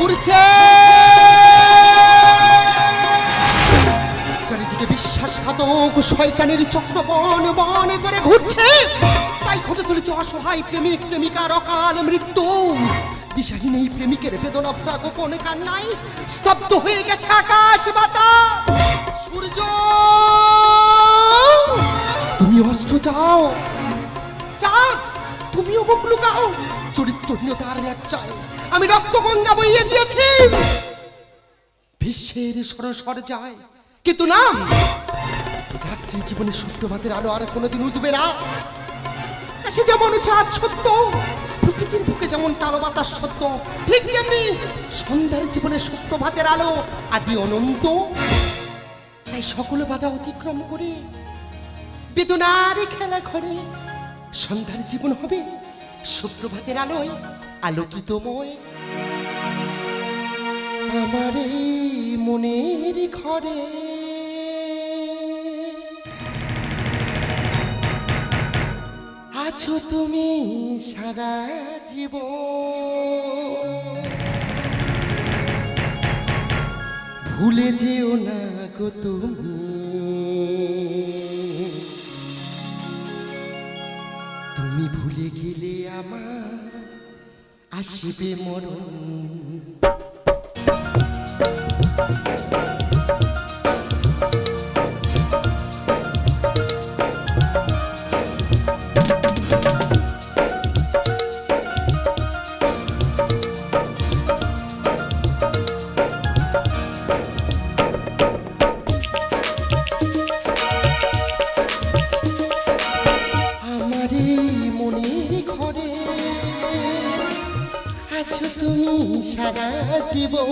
ঘুরছে, চারিদিকে বিশ্বাসঘাতক শয়তানের চক্র বন বন করে ঘুরছে। তাই ঘটে চলেছে অসহায় প্রেমিক প্রেমিকার অকাল মৃত্যু। দিশাহীন এই প্রেমিকের বেদনা ভরা গোপনে কান্নায় স্তব্ধ হয়ে গেছে আকাশ বাতাস। সূর্য তুমি অস্ত্র যাও, চাঁদ তুমিও মুখ লুকাও। চরিত্রহীনতার ন্যাচায় আমি রক্ত গঙ্গা বইয়ে দিয়েছি। বিশ্বের সরসর যায় কিন্তু নাম রাত্রি জীবনে সুপ্রভাতের আলো আর কোনোদিন উঠবে না। সে যেমন চাঁদ সত্য, প্রকৃতির বুকে যেমন তালো বাতাস সত্য, ঠিক তেমনি সন্ধ্যার জীবনে সুপ্রভাতের আলো আদি অনন্ত। তাই সকল বাধা অতিক্রম করে বেদনার খেলা ঘরে সন্ধ্যার জীবন হবে সুপ্রভাতের আলোয় আলোকিতময়। আমার এই মনের ঘরে আছো তুমি সারা জীবন, ভুলে যেও না গো তুমি। তুমি ভুলে গেলে আমার আসবে মরণ। সারা জীবন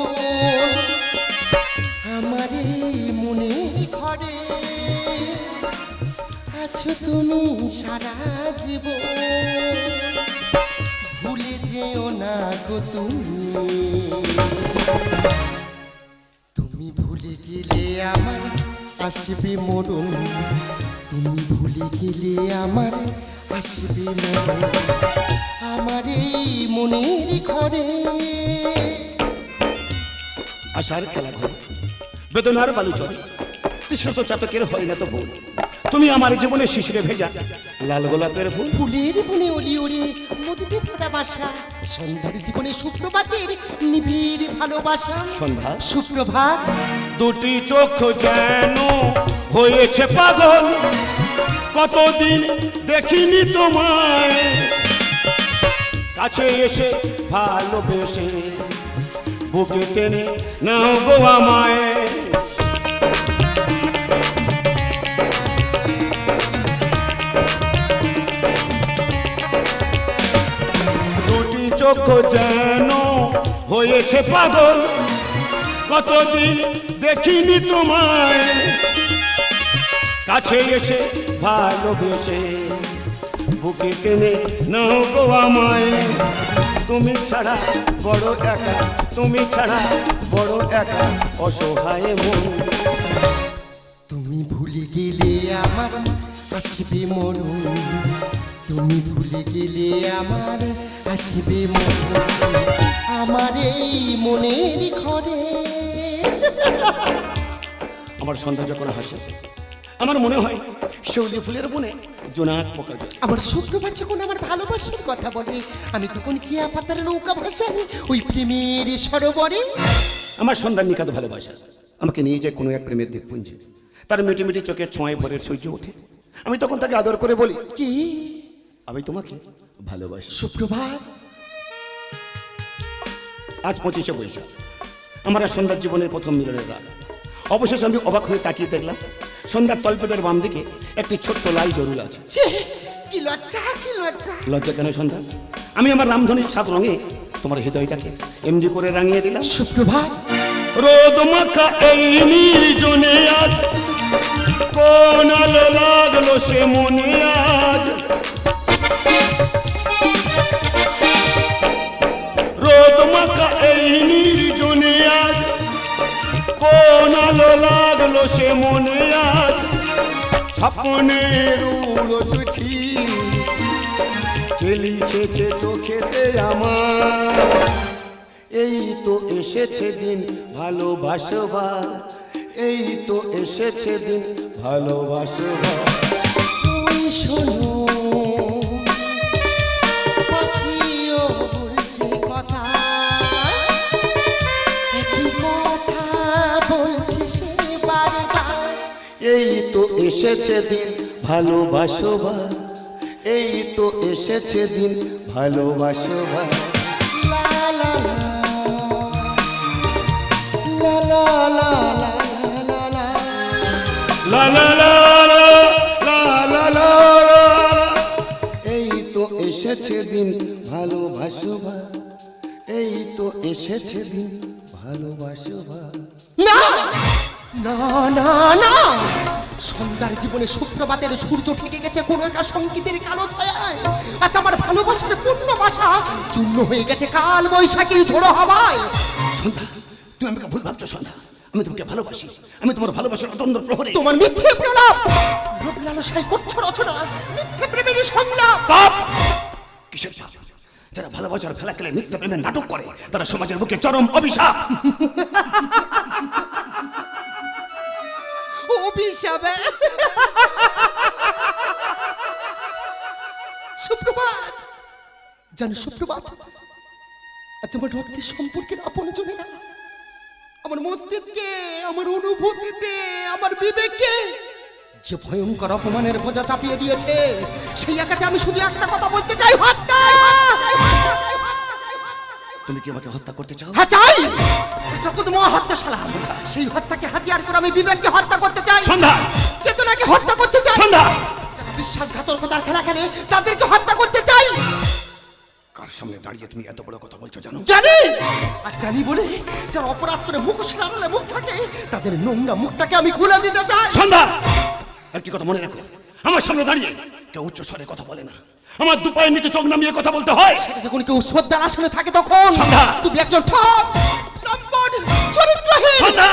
আমার মনের ঘরে আছো তুমি সারা জীবন, ভুলে যেও না গো তুমি। তুমি ভুলে গেলে আমার আসবে মরণ, তুমি ভুলে গেলে আমার আসবে মরণ। আমার এই মনের ঘরে আশার খেলা ঘরে বেদনার বালু চলে, তৃষ্ণত চাতকের হয় না তো ভুল। তুমি আমার জীবনে শিশিরে ভেজা লাল গোলাপের ফুল। ফুলের বনে অলি ওড়ে মধুতে ভরা বাসা, সন্ধ্যার জীবনে সুপ্রভাতের নিবিড় ভালোবাসা। সন্ধ্যা সুপ্রভাত দুটি চোখ যেন হয়েছে পাগল, কতদিন দেখিনি তোমায়, কাছে এসে ভালোবেসে বুকে টেনে নাও গো আমায়। দুটি চোখ যেন হয়েছে পাগল, কতদিন দেখিনি তোমায়, কাছে এসে ভালোবেসে বুকে টেনে নাও গো আমায়। তুমি ছাড়া বড় একা, তুমি ছাড়া বড় একা অসহায় মন। তুমি ভুলে গেলে আমার আসবে মরণ, তুমি ভুলে গেলে আমার আসবে মরণ। আমার এই মনের ঘরে আমার সন্ধ্যা যখন হাসে আমার মনে হয় শিউলি ফুলের বনে জোনাক পোকা জল। আমার শুক্রবার যখন আমার ভালোবাসার কথা বলে আমি তখন কিয়া পাতার নৌকা ভাসাই ওই প্রেমের সরোবরে। আমার সন্ধ্যার নিকাত ভালোবাসা আমাকে নিয়ে যায় কোনো এক প্রেমের দ্বীপপুঞ্জে, তার মিটি মিটি চোখের ছোঁয়ায় ভোরের সূর্য ওঠে। আমি তখন তাকে আদর করে বলি, কি আমি তোমাকে ভালোবাসি। সুপ্রভাত আজ 25শে বৈশাখ, আমার আর সন্ধ্যার জীবনের প্রথম মিলনের রাত। অবশেষে আমি অবাক হয়ে তাকিয়ে দেখলাম সন্ধ্যার তলপেটের বাম দিকে একটি ছোট্ট লাল জরুল আছে। কি লজ্জা, কি লজ্জা। লজ্জা কেন সন্ধ্যা? আমি আমার রামধনির 7 রঙে তোমার হৃদয়টাকে এমনি করে রাঙিয়ে দিলাম। সুপ্রভাত রোদ মাখা এই নির্জনে আজ কোন আলো লাগলো সে মনে আজ, রোদ মাখা এই নির্জনে আজ কোন আলো লাগলো সে মনে আজ, স্বপ্নের উড়ো চিঠি কে লিখেছে চোখেতে আমার, এই তো এসেছে দিন ভালোবাসবার, এই তো এসেছে দিন ভালোবাসবার। ওই শোনো পাখিও বলছে কথা, একই কথা বলছে সে বারবার। এই তো এসেছে দিন ভালোবাসবার, এই তো এসেছে দিন ভালোবাসবার। লা লা লা লা লা লা লা লা। লা লা লা লা লা লা। এই তো এসেছে দিন ভালোবাসবার, এই তো এসেছে দিন ভালোবাসবার। না না না না, সন্ধ্যার জীবনে সুপ্রভাতের সূর্য ঠেকে গেছে কোনো একটা সংগীতের কালো ছায়ায়। আজ আমার ভালোবাসার পূর্ণ বাসা চূর্ণ হয়ে গেছে কাল বৈশাখীর ঝোড়ো হাওয়ায়। সন্ধ্যা, তুমি আমাকে ভুল ভাবছো সন্ধ্যা। আমি তোমাকে ভালোবাসি, আমি তোমার ভালোবাসার অতন্দ্র প্রহরী। তোমার মিথ্যে প্রলাপ, লোক লালসায় করছো রচনা, মিথ্যে প্রেমের সংলাপ। পাপ! কিসের পাপ? যারা ভালোবাসার ফেলা খেলে মিথ্যা প্রেমের নাটক করে তারা সমাজের বুকে চরম অভিশাপ। অভিশাপ? সুপ্রভাত, জানো সুপ্রভাত, আজ আমার রক্তের সম্পর্কের আপন জনেরা আমার মস্তিষ্কে, আমার অনুভূতিতে, আমার বিবেকে যে ভয়ঙ্কর অপমানের বোঝা চাপিয়ে দিয়েছে, সেই একাতে আমি শুধু একটা কথা বলতে চাই, হত্যা। তুমি কি আমাকে হত্যা করতে চাও? হ্যাঁ চাই, জগৎময় হত্যাশালা। সেই হত্যাকে হাতিয়ার করে আমি বিবেককে হত্যা করতে চাই, সন্ধ্যা, চেতনাকে হত্যা করতে চাই, সন্ধ্যা। যারা বিশ্বাসঘাতকতার খেলা খেলে তাদেরকে হত্যা করতে চাই। কার সামনে দাঁড়িয়ে তুমি এত বড় কথা বলছো জানো? জানি, আর জানি বলে যারা অপরাধ করে মুখোশের আড়ালে মুখ থাকে তাদের নোংরা মুখটাকে আমি খুলে দিতে চাই। সন্ধ্যা, একটি কথা মনে রাখো, আমার সামনে দাঁড়িয়ে কেউ উচ্চ স্বরে কথা বলে না, আমার দু পায়ের নিচে চোখ নামিয়ে কথা বলতে হয়। সেটা যখন কেউ শ্রদ্ধার আসনে থাকে তখন সন্ধ্যা! তুমি একজন ঠক, লম্পট, চরিত্রহীন। সন্ধ্যা!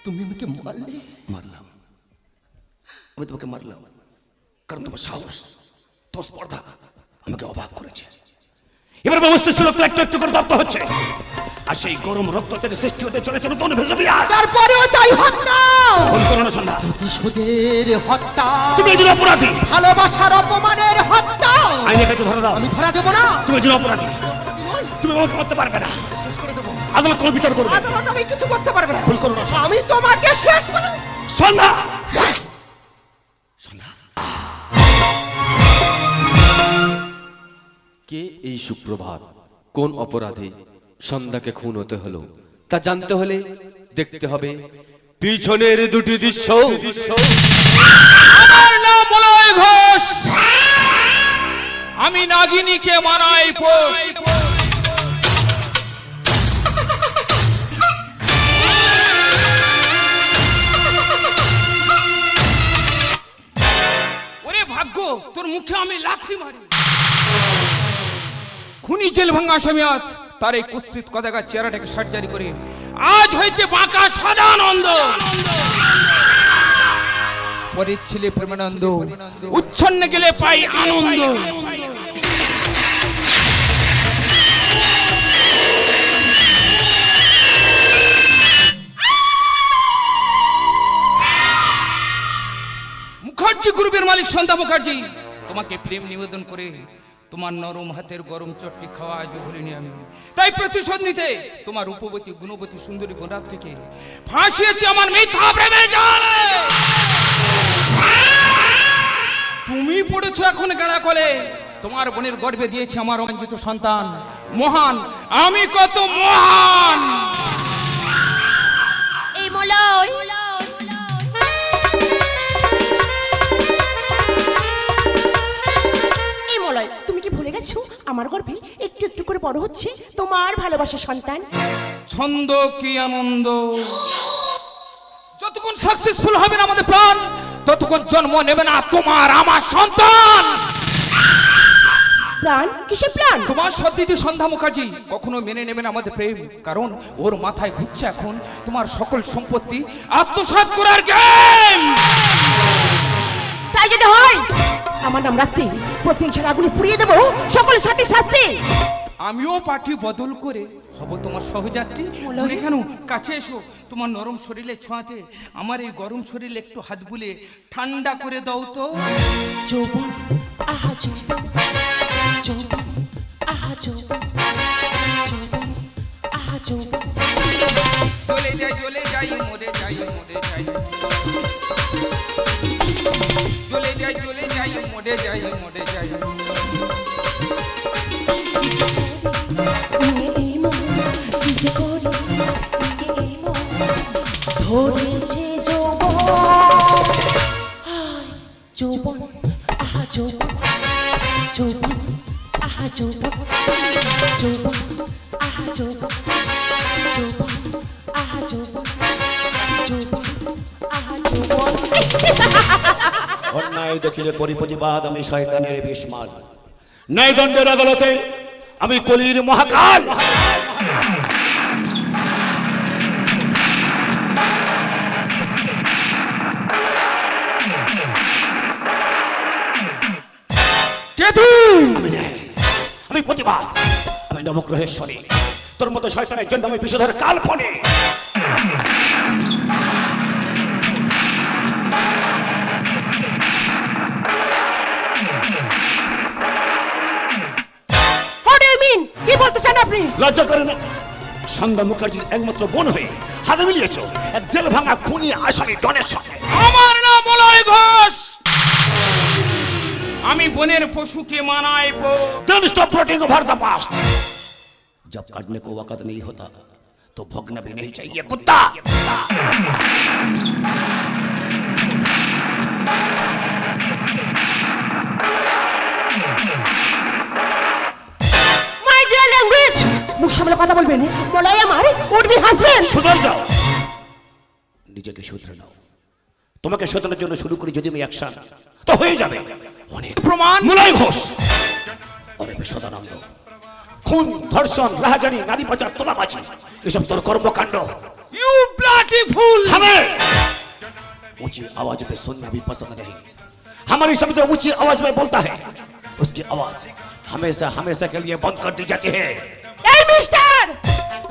তুমি আমাকে মারলে? মারলাম, আমি তোমাকে মারলাম কারণ তোমার সাহস, তোমার স্পর্ধা আমাকে অবাক করেছে। এবার মস্তিষ্ক রক্ত একটু একটু করে তপ্ত হচ্ছে, আর সেই গরম রক্ত থেকে সৃষ্টি হতে চলেছে নতুন ভেজবিয়ার। তারপরেও চাই হত্যা, ফোন করো না সন্ধ্যা। প্রতিশোধের হত্যা, তুমি একজন অপরাধী, ভালোবাসার অপমানের হত্যা। আইনের কাছে ধরে দাও। আমি ধরা দেবো না, তুমি একজন অপরাধী, তুমি আমাকে করতে পারবে না। শেষ করে দেবো। আদালত তোমার বিচার করবে। আদালত আমি কিছু করতে পারবে না। ভুল করো না আমি তোমাকে শেষ করে সন্ধ্যা। সন্ধ্যা, কে এই সুপ্রভাত, কোন অপরাধে সন্ধ্যাকে খুন হতে হলো তা জানতে হলে দেখতে হবে পিছনের দুটি দৃশ্য। আমার নাম মলয় ঘোষ, আমি নাগিনীকে মানাই পোষ। ওরে ভাগ্য, তোর মুখে আমি লাথি মারি। খুনি জেল ভাঙা আসামি আজ তার এই কুৎসিত কদাকার চেহারাটাকে সার্জারি করে আজ হয়েছে বাঁকা সদানন্দ। পরের ছেলে প্রেমানন্দ, উচ্ছন্নে গেলে পাই আনন্দ। মুখার্জি গ্রুপের মালিক সন্ধ্যা মুখার্জি, তোমাকে প্রেম নিবেদন করে তোমার নরম হাতের গরম চটটি খাওয়া আজও ভুলিনি আমি। তাই প্রতিশোধ নিতে তোমার রূপবতী গুণবতী সুন্দরী গোলাপটিকে ফাঁসিয়েছি আমার মিথ্যা প্রেমে জালে। তুমি পড়েছো এখন গাড়া কলে, তোমার বোনের গর্ভে দিয়েছি আমার অবাঞ্ছিত সন্তান মহান। আমি কত মহান! এই মলয়, এই মলয়, তুমি কি ভুলে গেছো আমার গর্ভে একটু একটু করে বড় হচ্ছে তোমার ভালোবাসার সন্তান? ছন্দ কি আনন্দ! যতক্ষণ সাকসেসফুল হবে না আমাদের প্ল্যান, ততক্ষণ জন্ম নেবে না তোমার আমার সন্তান। প্ল্যান কিসের প্ল্যান? তোমার সতীদি সন্ধ্যা মুখার্জি কখনো মেনে নেবে না আমাদের প্রেম, কারণ ওর মাথায় ঘুরছে এখন তোমার সকল সম্পত্তি আত্মসাৎ করার গেম। তাই যদি হয় আমার নাম রাত্রি, প্রতিহিংসার আগুনে পুড়িয়ে দেবো সকলের সাথে শাস্তি। আমিও পার্টি বদল করে হব তোমার সহযাত্রী। দূরে কেন, কাছে এসো, তোমার নরম শরীরে ছোঁয়াতে আমার এই গরম শরীরে একটু হাত বুলিয়ে ঠান্ডা করে দাও তো। যৌবন আহা যৌবন, যৌবন আহা যৌবন, যৌবন আহা যৌবন। চলে যাই চলে যাই মরে যাই মরে যাই, চলে যাই চলে যাই মরে যাই মরে যাই। নিয়ে এই মন কি যে করি, নিয়ে এই মন ধরেছে যৌবন। হায় যৌবন আহা যৌবন, যৌবন আহা যৌবন, যৌবন আহা যৌবন, যৌবন আহা যৌবন, যৌবন আহা যৌবন। অন্যায় দেখিলে করি প্রতিবাদ, আমি শয়তানের বিস্মাল। ন্যায়দণ্ডের আদালতে আমি কলির মহাকাল। আমি ন্যায়, আমি প্রতিবাদ, আমি নবগ্রহেশ্বরী। তোর মতো শয়তানের জন্য আমি বিষধর কাল্পনে। What do you mean? কি বলতে চান আপনি? লজ্জা করে না? সন্ধ্যা মুখার্জির একমাত্র বোন হয়ে হাতে মিলিয়েছ এক জেল ভাঙা খুনি আসামি ডনের সঙ্গে। আমার নাম বলয় ঘোষ, আমি বনের পশুকে মানাই পো। Then stop floating over the past. जब काटने को वक्त नहीं होता तो भोगना भी नहीं चाहिए कुत्ता। My dear language! মুখ সামলে কথা বলবেন, বলাই আমার উঠবি হাসবেন। সুধর যাও, নিজেকে শুধরে নাও। তোমাকে শোধরানোর জন্য শুরু করি যদি আমি অ্যাকশন, তো হয়ে যাবে অনেক প্রমাণ। মুলাই ঘোষ অরে সদানন্দ, খুন, ধর্ষণ, রাহাজানি, নারী পাচার, তোলাবাজি, এসব তোর কর্মকাণ্ড। You bloody fool! हमें ऊंची आवाज में सुनना भी पसंद नहीं। हमारी शब्द ऊंची आवाज में बोलता है, उसकी आवाज हमेशा हमेशा के लिए बंद कर दी जाती है। এই মিস্টার,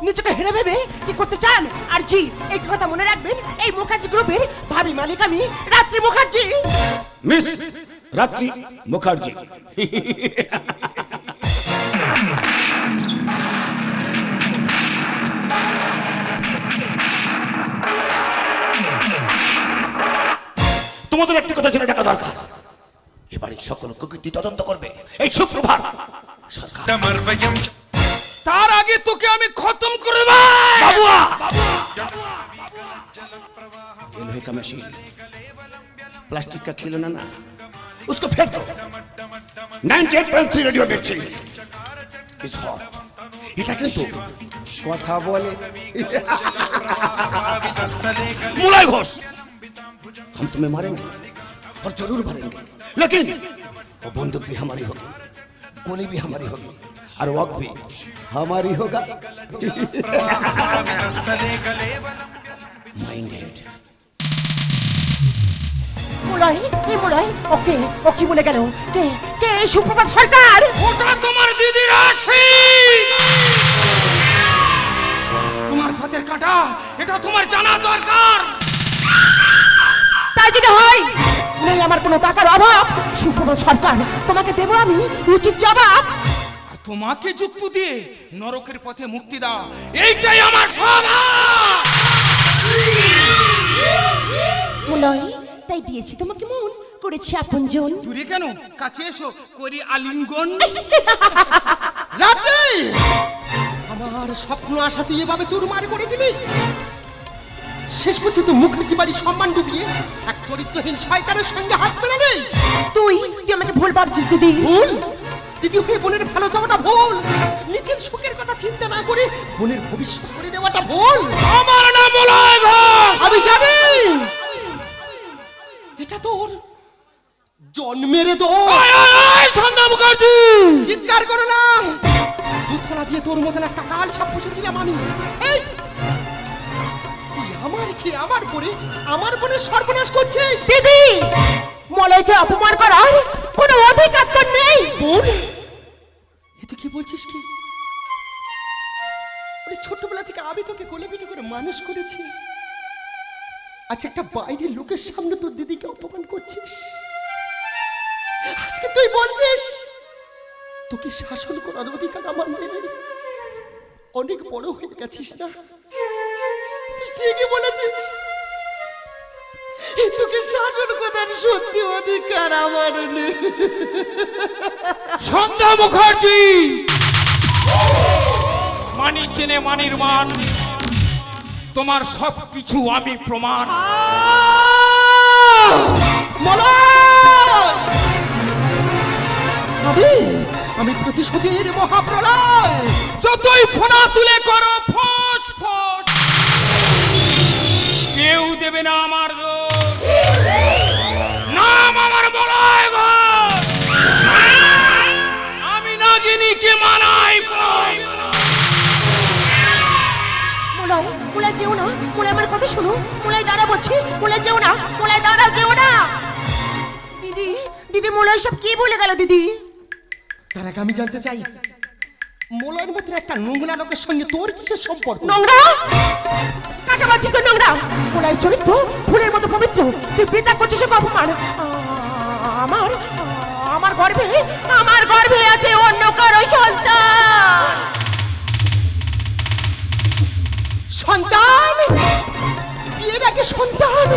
নিজেকে হেরে ভেবে কি করতে চান? আর জি, এই কথা মনে রাখবেন, এই মুখার্জি গ্রুপের ভাবি মালিক আমি রাত্রি মুখার্জি। मिस रात्रि मुखर्जी। তোমাদের একটা কথা জেনে রাখা দরকার, এবারে সকল কুকীর্তি তদন্ত করবে এই সুপ্রভাত সরকার। তার আগে তোকে আমি খতম করে দেব। बाबुआ, ये लोहे का मशीन प्लास्टिक का खिलौना ना, उसको फेंक दो। 98.3 रेडियो मिर्ची इज हॉट। এটা কিন্তু কথা বলে मुलाय घोष, हम तुम्हें मारेंगे और जरूर मारेंगे, लेकिन वो बंदूक भी हमारी होगी, गोली भी हमारी होगी और वक्त भी हमारी होगा। माइंडेड মুলাই, এই মুলাই, ওকে ও কি বলে গেল? কে কে এই সুপ্রভাত সরকার? ওটা তোমার দিদির আসি, তোমার হাতের কাঁটা, এটা তোমার জানা দরকার। তাই যদি হয়, নেই আমার কোনো টাকার অভাব, সুপ্রভাত সরকার তোমাকে দেবো আমি উচিত জবাব। আর তোমাকে যুক্ত দিয়ে নরকের পথে মুক্তি দাও, এইটাই আমার স্বভাব। মুলাই, তাই দিয়েছি তোমাকে মন, করেছি আপনজন। দূরে কেন, কাছে এসো, করি আলিঙ্গন। রাত্রি, আমার স্বপ্ন আশা তুই এভাবে চুরমার করে দিলি। শেষ পর্যন্ত মুখার্জি বাড়ির সম্মান ডুবিয়ে এক চরিত্রহীন শয়তানের সঙ্গে হাত মেলালি। তুই তুই আমাকে ভুল ভাবছিস দিদি। ভুল? দিদি হয়ে বোনের ভালো চাওয়াটা ভুল, নিজের সুখের কথা চিন্তা না করে বোনের ভবিষ্যৎ করে দেওয়াটা ভুল। আমার নাম বলয় ঘোষ। আমি জানি এটা তোর জন্মের দো সন্ধ্যা মুখার্জি, চিৎকার করো না। দুধ কলা দিয়ে তোর মতন একটা কাল সাপ পুষেছিলাম আমি। এই তুই আমার পরে আমার বোনের সর্বনাশ করছিস। দিদি, মলয়কে অপমান করার কোনো অধিকার তো নেই। বোন, এ তুই কি বলছিস কি? ওই ছোটবেলা থেকে আমি তোকে কোলে পিঠে করে মানুষ করেছি। আচ্ছা, একটা বাইরের লোকের সামনে তোর দিদিকে অপমান করছিস। আজকে তুই বলছিস তোকে শাসন করার অধিকার আমার নেই। অনেক বড় হয়ে গেছিস না? তুই ঠিকই বলেছিস, তোকে শাসন করার সত্যি অধিকার আমার নেই। সন্ধ্যা মুখার্জি, মানি চেনে মানির মান, তোমার সব কিছু আমি প্রমাণ। আমি প্রতিশোধের মহাপ্রলয়। যতই ফোনা তুলে করো ফস ফস, কেউ দেবে না আমার দোষ। নাম আমার মলয় ঘোষ, আমি নাগিনীকে মানাই বস। মলয়, মলয় যেও না। মলয় আমার কথা শোনো। মলয় দাঁড়া বলছি। মলয় যেও না। মলয় দাঁড়া, যেও না। দিদি, দিদি, মলয় সব কি বলে গেল দিদি? তার আগে আমি জানতে চাই, মলয়ের মতো একটা নোংরা লোকের সঙ্গে তোর কিসের সম্পর্ক? নোংরা? কাকে বলছিস তুই নোংরা? মলয়ের চরিত্র ফুলের মতো পবিত্র, তুই পিতা করছিস ওকে অপমান। আমার আমার গর্ভে আছে অন্য কারো সন্তান। সন্তান? বিয়ের আগে সন্তান?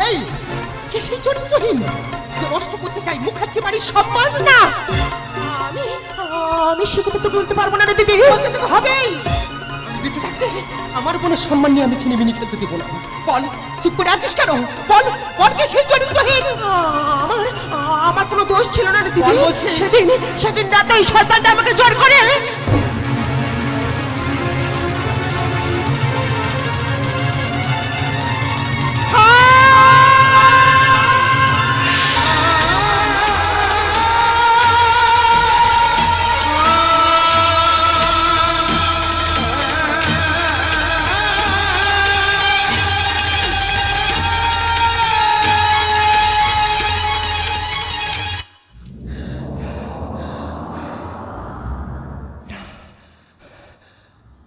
এই কে সেই চরিত্রহীন যে নষ্ট করতে চাই মুখার্জি বাড়ির সম্মান? না, আমি সে কথা তোকে বলতে পারবো না রে দিদি। বলতে তোকে হবেই। বেঁচে থাকতে আমার বোনের সম্মান নিয়ে আমি ছিনিমিনি খেলতে দেবো না। বল, চুপ করে আছিস কেন? বল, বল কে সেই চরিত্রহীন? আমার কোনো দোষ ছিল না রে দিদি। বল বলছে। সেদিন রাতে ওই শয়তানটা আমাকে জোর করে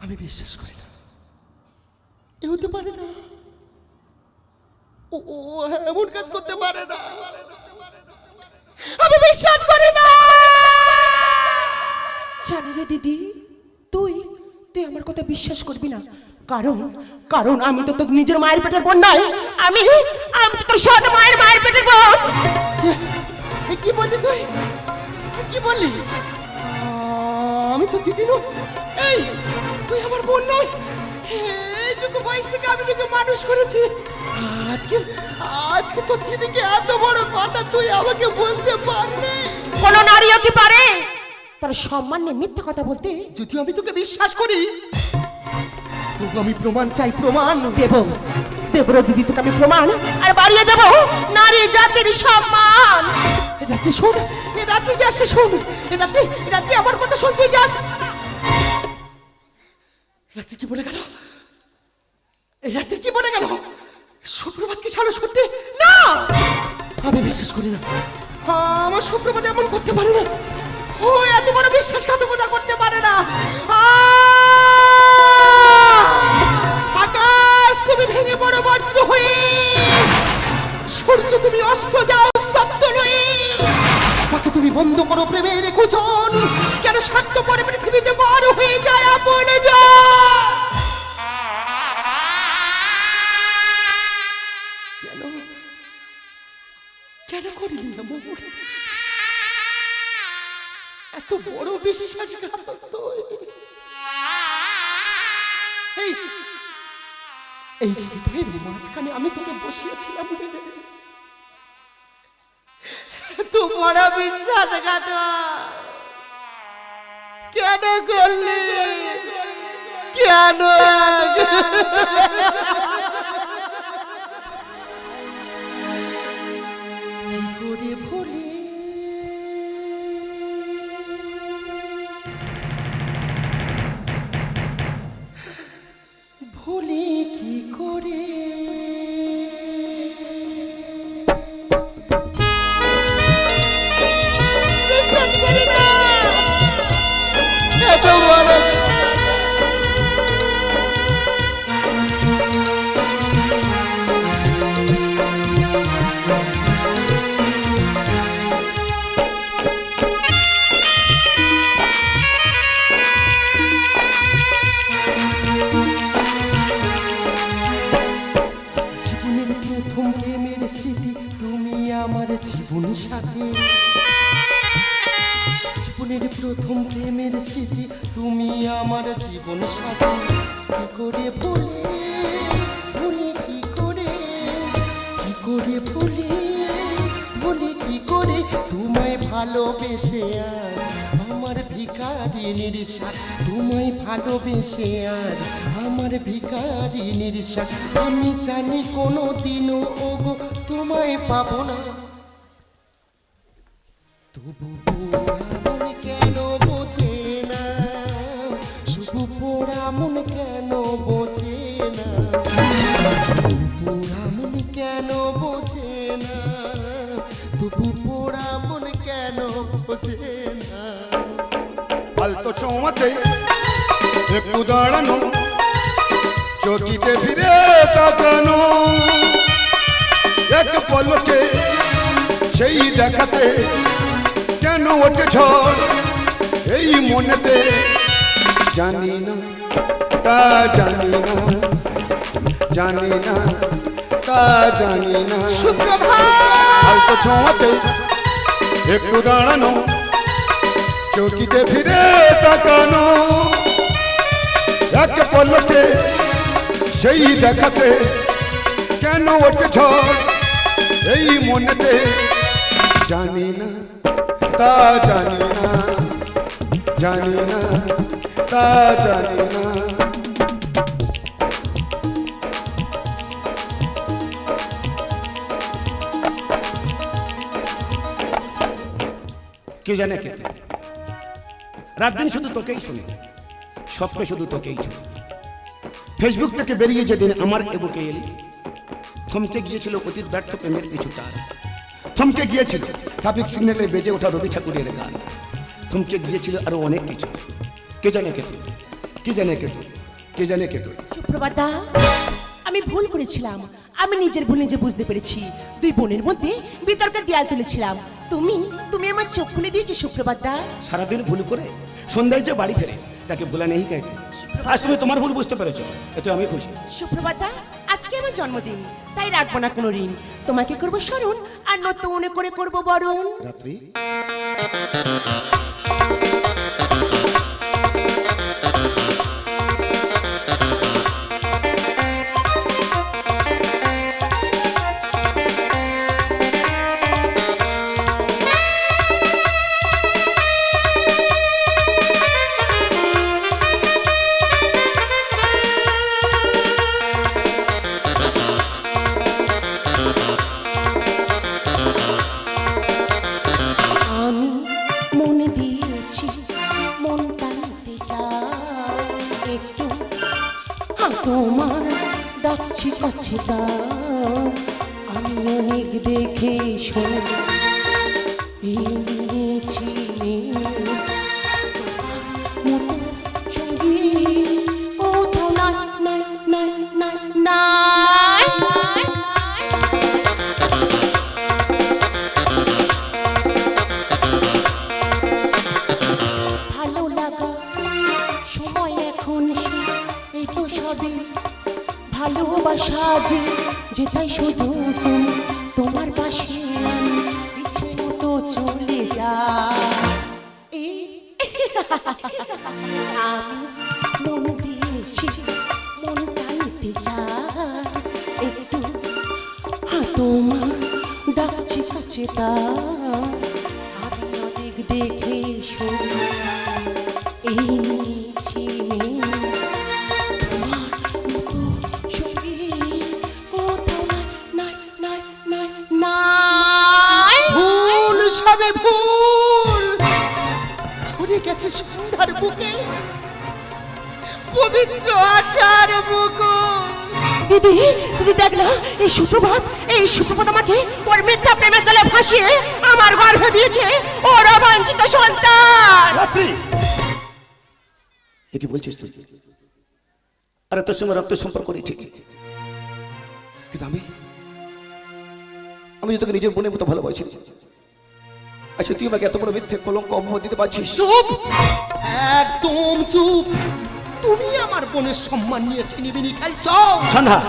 আমি বিশ্বাস করি না, এ হতে পারে না। ও ও এমন কাজ করতে পারে না। আমি বিশ্বাস করি না। জানি রে দিদি, তুই আমার কথা বিশ্বাস করবি না। কারণ আমি তো তোর নিজের মায়ের পেটের বোন নয়। আমি তো তোর সৎ মায়ের পেটের বোন। কি বললি তুই? কি বললি? আমি তো দিদি নই। এই তুই আমার বোন নয়। এইটুকু বয়স থেকে আমি তোকে মানুষ করেছি। আজকে তোর দিদিকে এত বড় কথা তুই আমাকে বলতে পারলি? কোনো নারীও কি পারে তার সম্মান নিয়ে মিথ্যা কথা বলতে? যদিও আমি তোকে বিশ্বাস করি, তোকে আমি প্রমাণ চাই। প্রমাণ দেব রে দিদি, তোকে আমি প্রমাণ আর বাড়িয়ে দেব নারী জাতির সম্মান। রাত্রি শোন, রাত্রি যাস, শোন। রাত্রি আমার কথা শুনতে যাস। রাত্রি কি বলে গেল? রাত্রি কি বলে গেল? সুপ্রভাত কি ছাড়ো সত্যি? না, আমি বিশ্বাস করি না। আমার সুপ্রভাত এমন করতে পারে না। ও এত বড় বিশ্বাসঘাতকতা করতে পারে না। আকাশ তুমি ভেঙে বড় বজ্র হয়ে, সূর্য তুমি অস্ত যাও স্তব্ধ নয়। আমাকে তুমি বন্ধ করো প্রেমের কুচন। কেন স্বার্থ পরে পৃথিবীতে বড় হয়ে যায় আপন কেন করলি এমন? এত বড় বিশ্বাসঘাতক তুই। এই হৃদয়ের মাঝখানে আমি তোকে বসিয়েছিলাম রে। এত বড় বিশ্বাসঘাতক কেন করলি? কেন? কি করে ভুলি ভুলি কি করে এত বড় জীবনের প্রথম প্রেমের স্মৃতি তুমি আমার জীবন সাথী জীবনের প্রথম প্রেমের স্মৃতি তুমি আমার জীবন সাথী কি করে ভুলি ভুলি কি করে ভুলি ভুলি কি করে তোমায় ভালোবেসে আজ আমার ভিখারিনীর সাথ তোমায় ভালোবেসে আজ আমার ভিখারিনীর সাথ আমি জানি কোনো দিনও ওগো তোমায় পাবো না তবু পোড়া মন কেন বোঝে না শুধু পোড়া মন কেন বোঝে না পোড়া মন কেন বোঝে না তবু পোড়া মন কেন বোঝে না আলতো চৌমাতে একটু দাঁড়ানো চকিতে ফিরে তাকানো এক পলকে সেই দেখাতে কেন ওঠে ঝড় এই মনেতে জানি না তা জানি না জানি না তা জানি না আলতো ছোঁয়াতে একটু দাঁড়ানো চকিতে ফিরে তাকানো এক পলকে সেই দেখাতে কেন ওঠে ঝড় এই মনেতে জানি না তা জানি না জানি না তা জানি না কে জানে কে রাত দিন শুধু তোকেই শুনি স্বপ্নে শুধু তোকেই শুনি ফেসবুক থেকে বেরিয়ে যেদিন আমার এবুকে এলি থমকে গিয়েছিল অতীত ব্যর্থ প্রেমের কিছু তার থমকে গিয়েছিল ট্রাফিক সিগন্যালে বেজে ওঠা রবি ঠাকুরের গান থমকে গিয়েছিল আরো অনেক কিছু কে জানে কে তুই কে জানে কে তুই কে জানে কে তুই সুপ্রভাতা আমি ভুল করেছিলাম আমি নিজের ভুল নিজে বুঝতে পেরেছি দুই বোনের মধ্যে বিতর্কের দেয়াল তুলেছিলাম তুমি তুমি আমার চোখ খুলে দিয়েছি সুপ্রভাতা সারাদিন ভুল করে সন্ধ্যায় যে বাড়ি ফেরে তাকে ভুলা নেই কে আজ তুমি তোমার ভুল বুঝতে পেরেছো এতে আমি খুশি সুপ্রভাতা আজকে আমার জন্মদিন তাই রাখবো না কোনো ঋণ তোমাকে করবো স্মরণ আর নতুন করে করবো বরণ রাত্রি আমি মন দিয়েছি মনটা নিতে চাই একটু তোমার ডাকছি কাছে তা আমি অনেক দেখে শুনেছি মতো সঙ্গী কোথাও নাই নাই নাই নাই নাই ভালো লাগা সময় এখন এই তো সবই ভালোবাসা যে যেটাই শুধু তুমি তোমার পাশে আমি ইচ্ছে মতো চলে যা আমি মন দিয়েছি মনটা নিতে চাই একটু তোমার ডাকছি কাছে তা আমি অনেক দেখে শুনি এই মিছিলে তোমার মতো সঙ্গী কোথাও নাই নাই নাই নাই নাই আমি ভুল ছড়ে গেছে সন্ধ্যার বুকে পবিত্র আশার মুকুল। দিদি দিদি দেখ না, এই সুপ্রভাত আমাকে ওর মিথ্যা প্রেমের জালে ফাঁসিয়ে আমার গর্ভে দিয়েছে ওর অবাঞ্ছিত সন্তান। রাত্রি, এ কি বলছিস তুই? আরে তোর সঙ্গে রক্ত সম্পর্ক নেই ঠিক, কিন্তু আমি যে তোকে নিজের বোনের মতো ভালোবাসি, আচ্ছা তুই আমাকে এত বড় মিথ্যে কলঙ্ক অপমান দিতে পারছিস? চুপ, একদম চুপ। তুমি আমার বোনের সম্মান নিয়ে ছিনিবিনি খেলছ। সন্ধ্যা,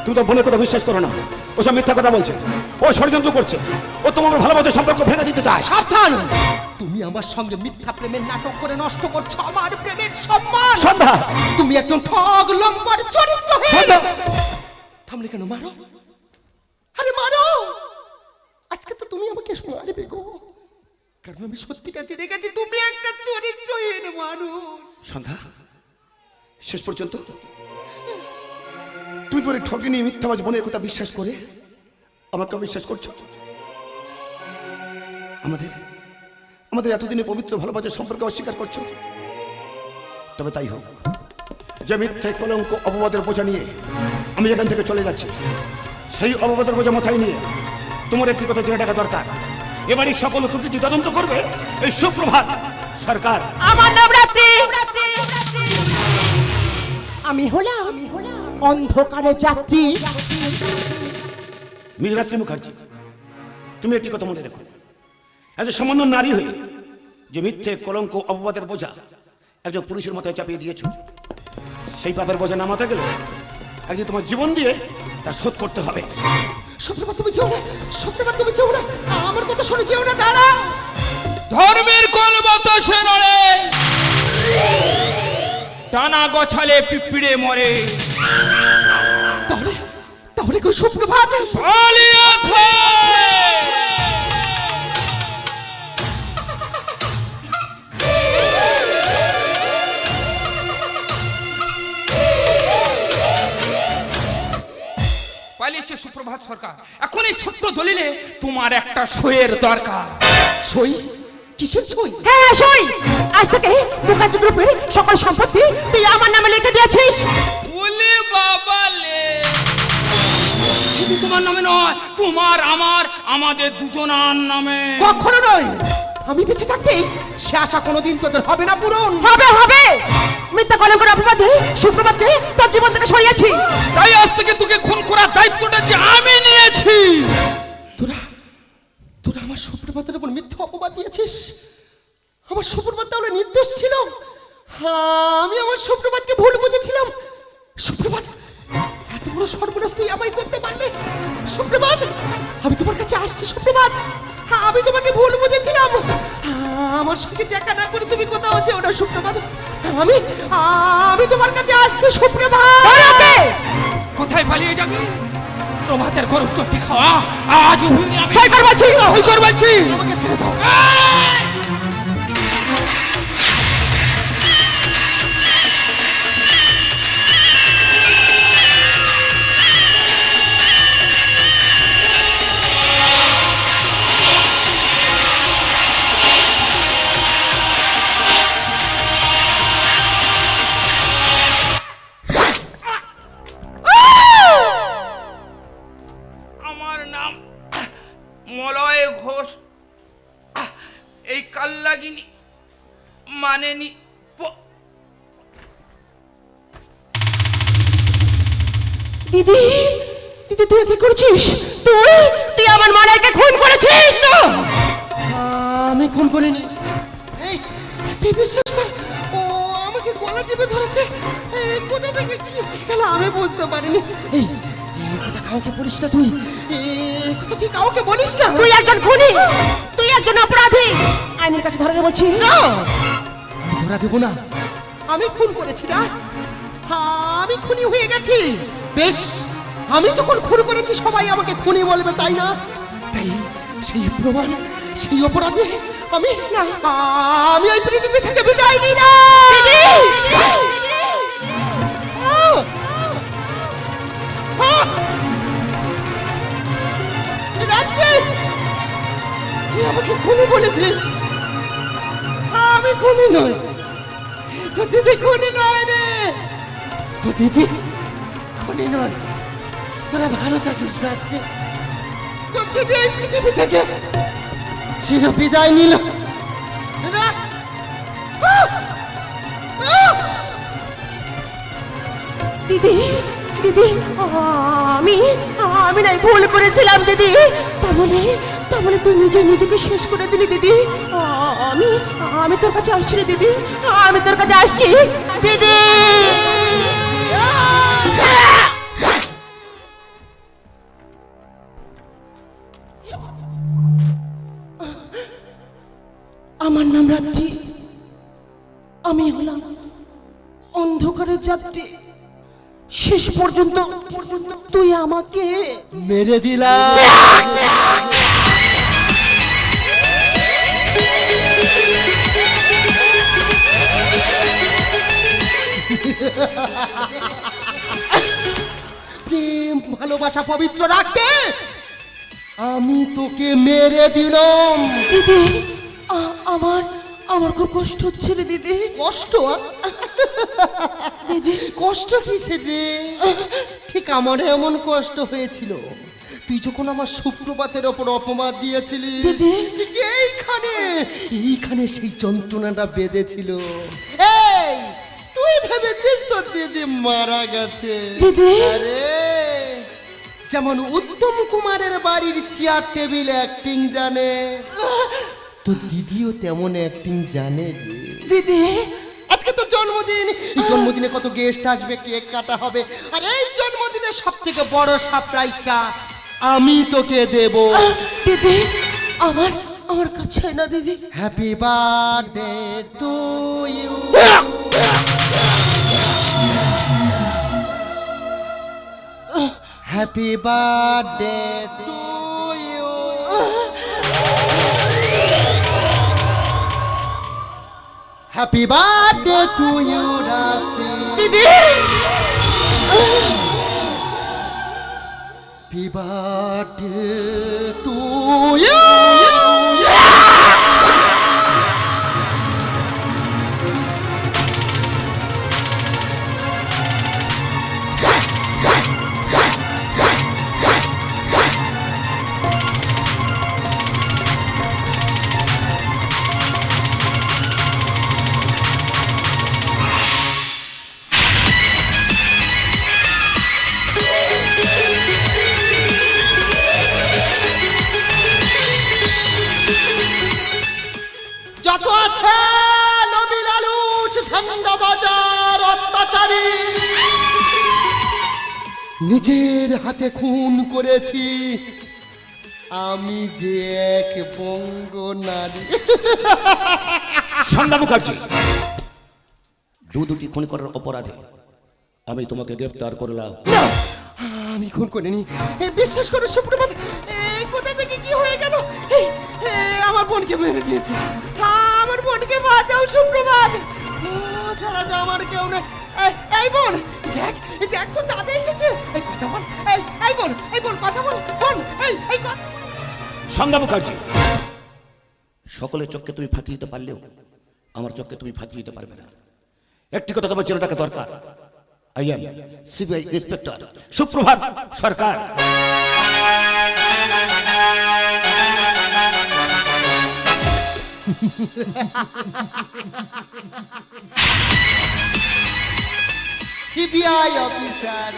তুই তো বোনের কথা বিশ্বাস করো না, ও সব মিথ্যা কথা বলছে, ও ষড়যন্ত্র করছে, ও তোমার ভালোবাসার সম্পর্ক ভেঙে দিতে চায়। সাবধান, তুমি আমার সঙ্গে মিথ্যা প্রেমের নাটক করে নষ্ট করছো আমার প্রেমের সম্মান। সন্ধ্যা, তুমি একজন ঠগ লম্বার চরিত্রহীন। সন্ধ্যা, থামলে কেন? মারো, আরে মারো। আজকে তো তুমি আমাকে মারবে গো, কারণ আমি সত্যিটা জেনে গেছি তুমি একটা চরিত্রহীন মানুষ। সন্ধ্যা, শেষ পর্যন্ত তুই তোর ঠকিনি মিথ্যাবাজ বোনের কথা বিশ্বাস করে আমাকে বিশ্বাস করছো? আমাদের এতদিনে পবিত্র ভালোবাসার সম্পর্ক অস্বীকার করছো? তবে তাই হোক, যে মিথ্যে কলঙ্ক অপবাদের বোঝা নিয়ে আমি এখান থেকে চলে যাচ্ছি, সেই অপবাদের বোঝা মাথায় নিয়ে তোমার একটি কথা জেনে রাখা দরকার, এবারই সকল কুকীর্তি তদন্ত করবে এই সুপ্রভাত সরকার। আমার নাম রাত্রি, আমি হলাম অন্ধকারের যাত্রী। মিজরাত্রি মুখার্জি, তুমি একটি কথা মনে রেখো, একজন সামান্য নারী হয়ে যে মিথ্যে কলঙ্ক অপবাদের বোঝা একজন পুরুষের মাথায় চাপিয়ে দিয়েছ, সেই পাপের বোঝা নামাতে গেলে একদিন তোমার জীবন দিয়ে তা শোধ করতে হবে। সুপ্রভাত, তুমি যেও না। সুপ্রভাত, তুমি যেও না, আমার কথা শুনে যেও না। দাঁড়া, ধর্মের কল বাতাসে নড়ে, টানা গছালে পিঁপড়ে মরে। তাহলে কই সুপ্রভাত? পালিয়েছে। পালিয়েছে সুপ্রভাত সরকার। এখন এই ছোট্ট দলিলে তোমার একটা সইয়ের দরকার। সই? কিসের সই? হ্যাঁ সই, আজ থেকে মুখার্জি গ্রুপের সকল সম্পত্তি তুই আমার নামে লিখে দিয়েছিস। বলে বাবা লে, শুধু তোমার নামে নয়, তোমার আমাদের দুজনার নামে। কখনো নয়, আমি বেঁচে থাকতে সে আশা কোনোদিন তোদের হবে না পূরণ। হবে মিথ্যা কলঙ্কের অপবাদে সুপ্রভাতকে তোর জীবন থেকে সরিয়েছি। তাই আজ থেকে তোকে খুন করার দায়িত্বটা যে আমি নিয়েছি। তোরা আমার সুপ্রভাতের উপর মিথ্যা অপবাদ দিয়েছিস। আমার সুপ্রভাত তাহলে নির্দোষ ছিল। আমি আমার সুপ্রভাতকে ভুল বুঝেছিলাম। সুপ্রভাত, এত বড় সর্বনাশ তুই আমায় করতে পারলে? সুপ্রভাত, আমি তোমার কাছে আসছি। সুপ্রভাত, আমি তোমাকে ভুল বুঝেছিলাম। আমার সঙ্গে দেখা না করে তুমি কোথাও যেও না। সুপ্রভাত, আমি তোমার কাছে আসছি। সুপ্রভাত, কোথায় পালিয়ে যাবি? প্রভাতের গরম চট্টি খাওয়া আজ সই করবাছি। আমাকে ছেড়ে দাও। আমার নাম মলয় ঘোষ। এই কাল্লাগিনী মানেনি। দিদি তুই কি করছিস? তুই আমার মালাইকে খুন করেছিস। না, আমি খুন করিনি। এই, তুই বিশ্বাস কর, ও আমাকে গলা টিপে ধরেছে। কোথা থেকে কি হয়ে গেল আমি বুঝতে পারিনি। এই কথা কাউকে বলিস না। তুই কথা তুই কাউকে বলিস না। তুই একজন খুনি, তুই একজন অপরাধী। আইনের কাছে ধরে দেবো। না, আমি ধরা দেবো না। আমি খুন করেছি না, আমি খুনি হয়ে গেছি। বেশ, আমি যখন খুন করেছি সবাই আমাকে খুনি বলবে, তাই না? তাই সেই প্রমাণ, সেই অপরাধে আমি ওই পৃথিবী থেকে বিদায় নিলাম। তুই আমাকে আমাকে খুনি বলেছিস? আমি খুনি নই, তো দিদি খুনি নয় রে, তো দিদি খুনি নয়। তোরা ভালো থাকিস রাত্রে, তোর দিদি এই পৃথিবী থেকে চির বিদায় নিল। দিদি দিদি আমি আমি নাই ভুল করেছিলাম দিদি। তাহলে তুই নিজেকে শেষ করে দিলি দিদি। আমি আমি তোর কাছে আসছি রে দিদি, আমি তোর কাছে আসছি দিদি। আমার নাম রাত্রি, আমি হলাম অন্ধকারের যাত্রী। শেষ পর্যন্ত তুই আমাকে মেরে দিলা। প্রেম ভালোবাসা পবিত্র রাখতে আমি তোকে মেরে দিলাম। দিদি আমার আমার খুব কষ্ট হচ্ছে রে দিদি। কষ্ট? দিদি কষ্ট কিসের রে? ঠিক আমার এমন কষ্ট হয়েছিল তুই যখন আমার সুপ্রভাতের ওপর অপবাদ দিয়েছিলি। দিদি। ঠিক এইখানে সেই যন্ত্রণাটা বেঁধেছিল। এই তুই ভেবেছিস তোর দিদি মারা গেছে? দিদি। আরে যেমন উত্তম কুমারের বাড়ির চেয়ার টেবিল অ্যাক্টিং জানে, তোর দিদিও তেমন অ্যাক্টিং জানে রে। দিদি আজকে তো জন্মদিন, এই জন্মদিনে কত গেস্ট আসবে, কেক কাটা হবে, আর এই জন্মদিনে সব থেকে বড় সারপ্রাইজটা আমি তোকে দেব। দিদি আমার আমার কাছে না দিদি। Happy birthday to you. Happy birthday to you. Happy birthday to you Ratri. দিদি হ্যাপি বার্থডে টু ইউ। যত আছে নবী লালুচ ধান্দাবাজার অত্যাচারী, নিজের হাতে খুন করেছি আমি যে এক বঙ্গ নারী। সন্ধ্যা মুখার্জি, দুটি খুন করার অপরাধে আমি তোমাকে গ্রেফতার করলাম। না, আমি খুন করিনি। বিশ্বাস করো সুপ্রভাত, এই কোথা থেকে কি হয়ে গেল? আমার বোনকে মেরে দিয়েছে। আমার বোনকে বাঁচাও সুপ্রভাত, ও ছাড়া যে আমার কেউ নেই। এই বোন, দেখ দেখ তো দাদা এসেছে। এই কথা বল, এই বোন কথা বল, বোন এই কথা। সন্ধ্যা মুখার্জি, সকলের চোখকে তুমি ফাঁকি দিতে পারলেও আমার চোখকে তুমি ফাঁকি দিতে পারবে না। একটি কথা তোমার জেনে রাখা দরকার, আই এম সিবিআই ইন্সপেক্টর সুপ্রভাত সরকার। CBI officer.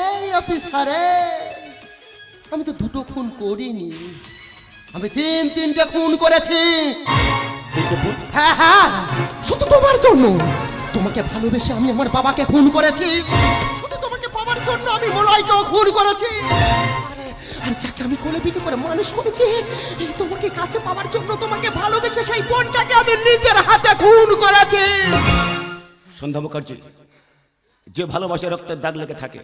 এই অফিসারে, আমি তো দুটো খুন করিনি, আমি তিনটে খুন করেছি। হ্যাঁ হ্যাঁ, শুধু তোমার জন্য। তোমাকে ভালোবেসে আমি আমার বাবাকে খুন করেছি, শুধু তোমাকে পাওয়ার জন্য আমি মলয়কেও খুন করেছি। আর যাকে আমি কোলে পিঠে করে মানুষ করেছি, এই তোমাকে কাছে পাওয়ার জন্য, তোমাকে ভালোবেসে সেই বোনটাকে আমি নিজের হাতে খুন করেছি। সন্ধ্যা মুখার্জি, যে ভালোবাসা রক্তের দাগ লেগে থাকে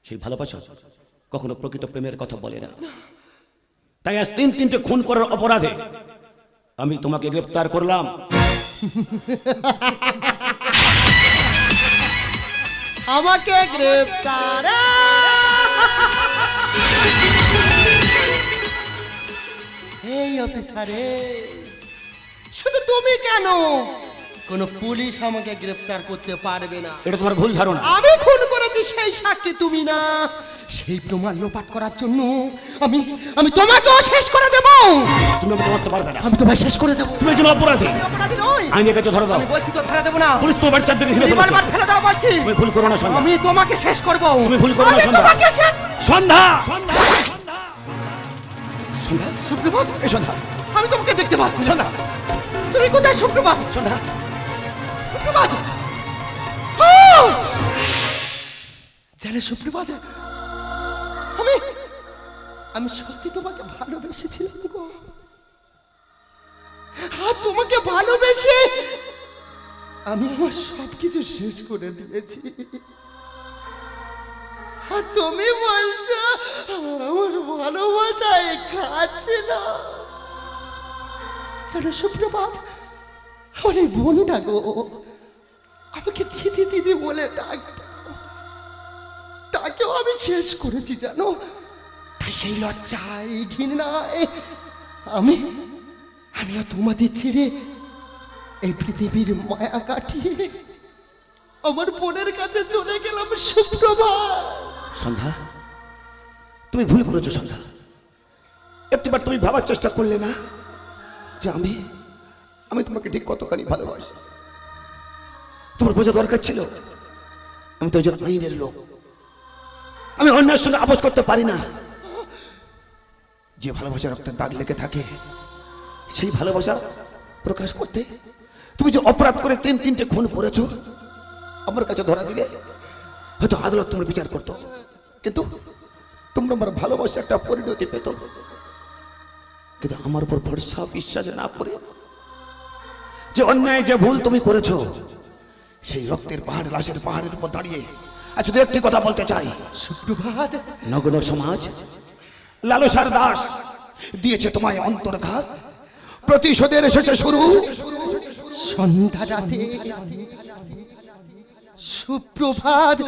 সেই ভালোবাসা কখনো প্রকৃত প্রেমের কথা বলে না। তাই আজ তিনটে খুন করার অপরাধে আমি তোমাকে গ্রেফতার করলাম। আমাকে গ্রেফতার অফিসারে, শুধু তুমি কেন, কোন পুলিশ আমাকে গ্রেফতার করতে পারবে না। এটা তোমার ভুল ধারণা। আমি খুন করেছি সেই সাক্ষী তুমি না, সেই প্রমাণ লোপাট করার জন্য আমি আমি তোমাকেও শেষ করে দেব। তুমি আমাকে মারতে পারবে না। আমি তোমায় শেষ করে দেব। তুমি একজন অপরাধী। আমি অপরাধী নই। আইনের কাছে ধরে দাও। আমি বলছি তো ধরে দেব না। পুলিশ তোমার বাড়ির চারদিকে ঘিরে তুমি ফেলেছে। বারবার ফেলে দাও বলছি। তুমি ভুল করো না সন্ধ্যা। আমি তোমাকে শেষ করব। তুমি ভুল করো না আমি সন্ধ্যা। তোমাকে শেষ সন্ধ্যা সন্ধ্যা সুপ্রভাত, এই সন্ধ্যা, আমি তোমাকে দেখতে পাচ্ছি। সন্ধ্যা, তুমি কোথায় সুপ্রভাত? সন্ধ্যা, সুপ্রভাত, জানে সুপ্রভাত, আমি আমি সত্যি তোমাকে ভালোবেসেছিলাম গো। আর তোমাকে ভালোবেসে আমি আমার সবকিছু শেষ করে দিয়েছি। আর তুমি বলছো আমার ভালোবাসায় খাচ্ছে না। জানো সুপ্রভাত, আমার এই বোনটা গো আমাকে দিদি দিদি বলে ডাকতো, তাকেও আমি শেষ করেছি জানো। তাই সেই লজ্জায় ঘৃণায় আমিও তোমাদের ছেড়ে এই পৃথিবীর মায়া কাটিয়ে আমার বোনের কাছে চলে গেলাম সুপ্রভাত। সন্ধ্যা, তুমি ভুল করেছো সন্ধ্যা। একটিবার তুমি ভাবার চেষ্টা করলে না যে আমি তোমাকে ঠিক কতখানি ভালোবাসি? তোমার বোঝা দরকার ছিল আমি তো একজন আইনের লোক, আমি অন্যের সঙ্গে আপোষ করতে পারি না। যে ভালোবাসা রক্তের দাগ লেগে থাকে সেই ভালোবাসা প্রকাশ করতে তুমি যে অপরাধ করে তিনটে খুন করেছো, আমার কাছে ধরা দিলে হয়তো আদালত তোমার বিচার করতো, কিন্তু তোমরা আমার ভালোবাসা একটা পরিণতি পেত। কিন্তু আমার উপর ভরসা বিশ্বাস না করে যে অন্যায় যে ভুল তুমি করেছো, সেই রক্তের পাহাড়, লাশের পাহাড়ের উপর দাঁড়িয়ে আজ শুধু একটি কথা বলতে চাই, সুপ্রভাত, নগ্ন সমাজ লালসার দাস দিয়েছে তোমায় অন্তর্ঘাত, প্রতিশোধের এসেছে শুরু সন্ধ্যা রাতে। সুপ্রভাত।